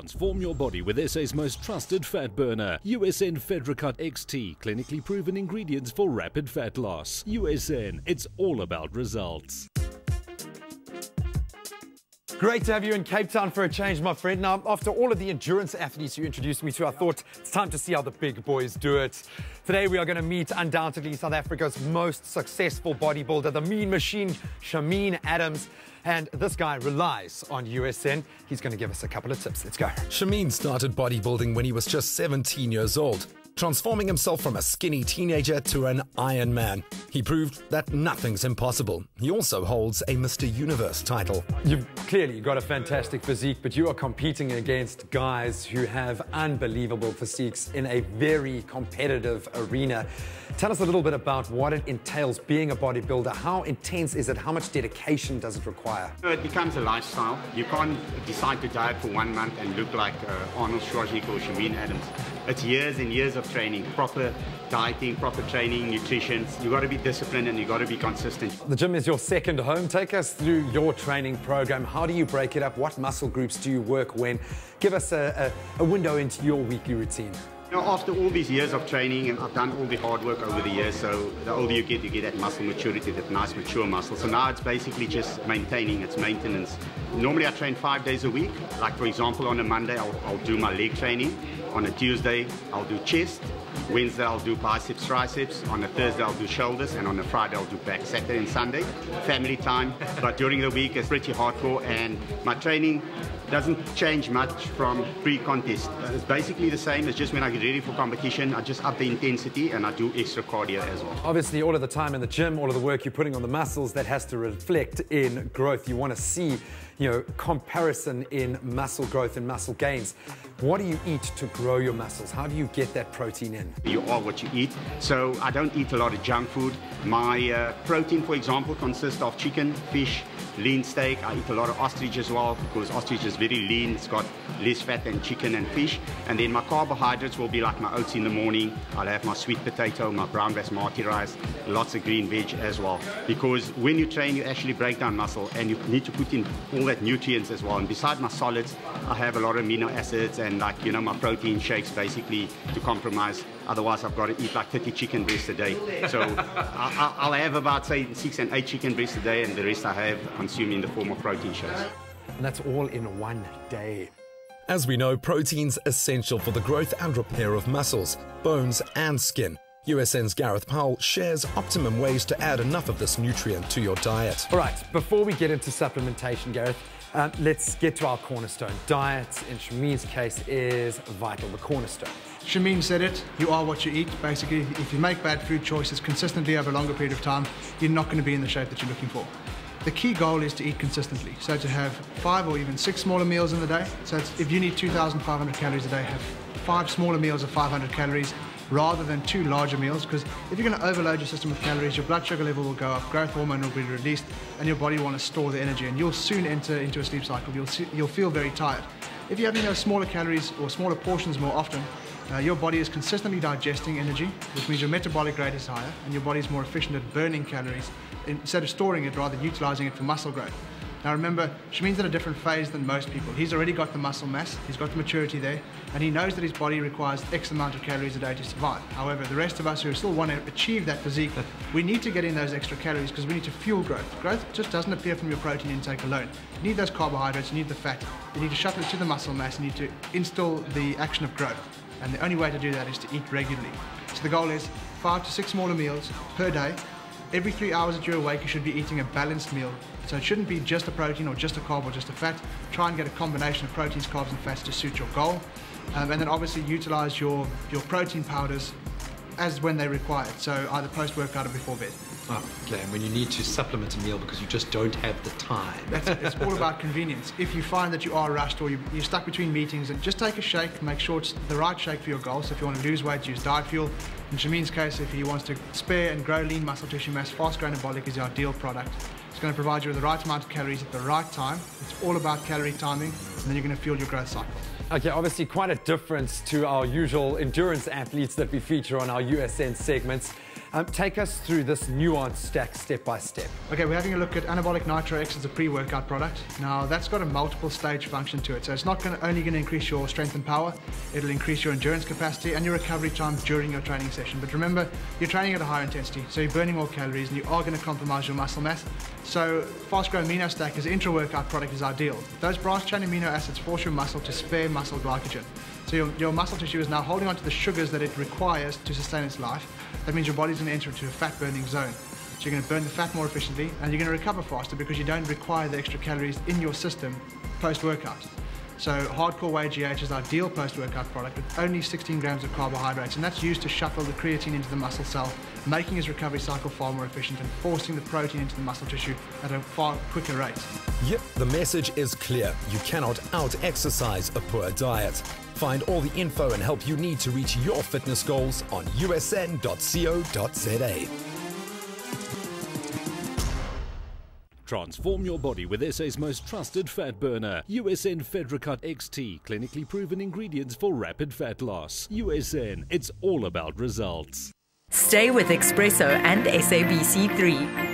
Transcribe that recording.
Transform your body with SA's most trusted fat burner. USN Fedricut XT, clinically proven ingredients for rapid fat loss. USN, it's all about results. Great to have you in Cape Town for a change, my friend. Now, after all of the endurance athletes you introduced me to, I thought it's time to see how the big boys do it. Today, we are going to meet undoubtedly South Africa's most successful bodybuilder, the mean machine, Shameen Adams. And this guy relies on USN. He's going to give us a couple of tips. Let's go. Shameen started bodybuilding when he was just 17 years old, transforming himself from a skinny teenager to an Iron Man. He proved that nothing's impossible. He also holds a Mr. Universe title. You've clearly got a fantastic physique, but you are competing against guys who have unbelievable physiques in a very competitive arena. Tell us a little bit about what it entails being a bodybuilder. How intense is it? How much dedication does it require? It becomes a lifestyle. You can't decide to diet for 1 month and look like Arnold Schwarzenegger or Shameen Adams. It's years and years of training, proper dieting, proper training, nutrition. You've got to be disciplined and you've got to be consistent. The gym is your second home. Take us through your training program. How do you break it up? What muscle groups do you work when? Give us a window into your weekly routine. You know, after all these years of training, and I've done all the hard work over the years, so the older you get that muscle maturity, that nice mature muscle. So now it's basically just maintaining, it's maintenance. Normally I train 5 days a week. Like for example, on a Monday I'll do my leg training. On a Tuesday I'll do chest. Wednesday I'll do biceps, triceps. On a Thursday I'll do shoulders, and on a Friday I'll do back. Saturday and Sunday, family time. But during the week it's pretty hardcore, and my training doesn't change much from pre-contest. It's basically the same. It's just when I get ready for competition, I just up the intensity and I do extra cardio as well. Obviously, all of the time in the gym, all of the work you're putting on the muscles, that has to reflect in growth. You want to see, comparison in muscle growth and muscle gains. What do you eat to grow your muscles? How do you get that protein in? You are what you eat. So I don't eat a lot of junk food. My protein, for example, consists of chicken, fish, lean steak. I eat a lot of ostrich as well, because ostrich is very lean. It's got less fat than chicken and fish. And then my carbohydrates will be like my oats in the morning. I'll have my sweet potato, my brown basmati rice, lots of green veg as well. Because when you train, you actually break down muscle, and you need to put in all that nutrients as well. And beside my solids, I have a lot of amino acids and my protein shakes basically to compromise. Otherwise, I've got to eat like 30 chicken breasts a day. So I'll have about, say, 6 and 8 chicken breasts a day, and the rest I have consumed in the form of protein shakes. And that's all in one day. As we know, protein's essential for the growth and repair of muscles, bones and skin. USN's Gareth Powell shares optimum ways to add enough of this nutrient to your diet. All right, before we get into supplementation, Gareth, let's get to our cornerstone. Diet, in Shameen's case, is vital, the cornerstone. Shameen said it, you are what you eat. Basically, if you make bad food choices consistently over a longer period of time, you're not going to be in the shape that you're looking for. The key goal is to eat consistently. So to have 5 or even 6 smaller meals in the day. So if you need 2,500 calories a day, have 5 smaller meals of 500 calories rather than 2 larger meals, because if you're going to overload your system with calories, your blood sugar level will go up, growth hormone will be released, and your body will want to store the energy, and you'll soon enter into a sleep cycle. You'll feel very tired. If you have smaller calories or smaller portions more often, your body is consistently digesting energy, which means your metabolic rate is higher and your body is more efficient at burning calories instead of storing it, rather utilizing it for muscle growth. Now remember, Shameen's in a different phase than most people. He's already got the muscle mass, he's got the maturity there, and he knows that his body requires X amount of calories a day to survive. However, the rest of us who still want to achieve that physique, we need to get in those extra calories because we need to fuel growth. Growth just doesn't appear from your protein intake alone. You need those carbohydrates, you need the fat, you need to shuttle it to the muscle mass, you need to instill the action of growth. And the only way to do that is to eat regularly. So the goal is 5 to 6 smaller meals per day. Every 3 hours that you're awake, you should be eating a balanced meal. So it shouldn't be just a protein or just a carb or just a fat. Try and get a combination of proteins, carbs and fats to suit your goal. And then obviously utilize your protein powders as when they're required. So either post-workout or before bed. Oh, okay, and when you need to supplement a meal because you just don't have the time. It's all about convenience. If you find that you are rushed or you're stuck between meetings, and just take a shake, make sure it's the right shake for your goal. So if you want to lose weight, use diet fuel. In Shameen's case, if he wants to spare and grow lean muscle tissue mass, fast-growing anabolic is the ideal product. It's going to provide you with the right amount of calories at the right time. It's all about calorie timing, and then you're going to fuel your growth cycle. Okay, obviously quite a difference to our usual endurance athletes that we feature on our USN segments. Take us through this nuanced stack step by step. Okay, we're having a look at Anabolic Nitro X as a pre-workout product. Now, that's got a multiple stage function to it, so it's not only going to increase your strength and power, it'll increase your endurance capacity and your recovery time during your training session. But remember, you're training at a higher intensity, so you're burning more calories and you are going to compromise your muscle mass. So, Fast Grow Amino Stack as an intra-workout product is ideal. Those branched-chain amino acids force your muscle to spare muscle glycogen. So your muscle tissue is now holding onto the sugars that it requires to sustain its life. That means your body's going to enter into a fat burning zone. So you're going to burn the fat more efficiently and you're going to recover faster because you don't require the extra calories in your system post-workout. So Hardcore Whey GH is ideal post-workout product with only 16 grams of carbohydrates, and that's used to shuttle the creatine into the muscle cell, making his recovery cycle far more efficient and forcing the protein into the muscle tissue at a far quicker rate. Yep, the message is clear. You cannot out-exercise a poor diet. Find all the info and help you need to reach your fitness goals on usn.co.za. Transform your body with SA's most trusted fat burner. USN Fedricut XT, clinically proven ingredients for rapid fat loss. USN, it's all about results. Stay with Espresso and SABC3.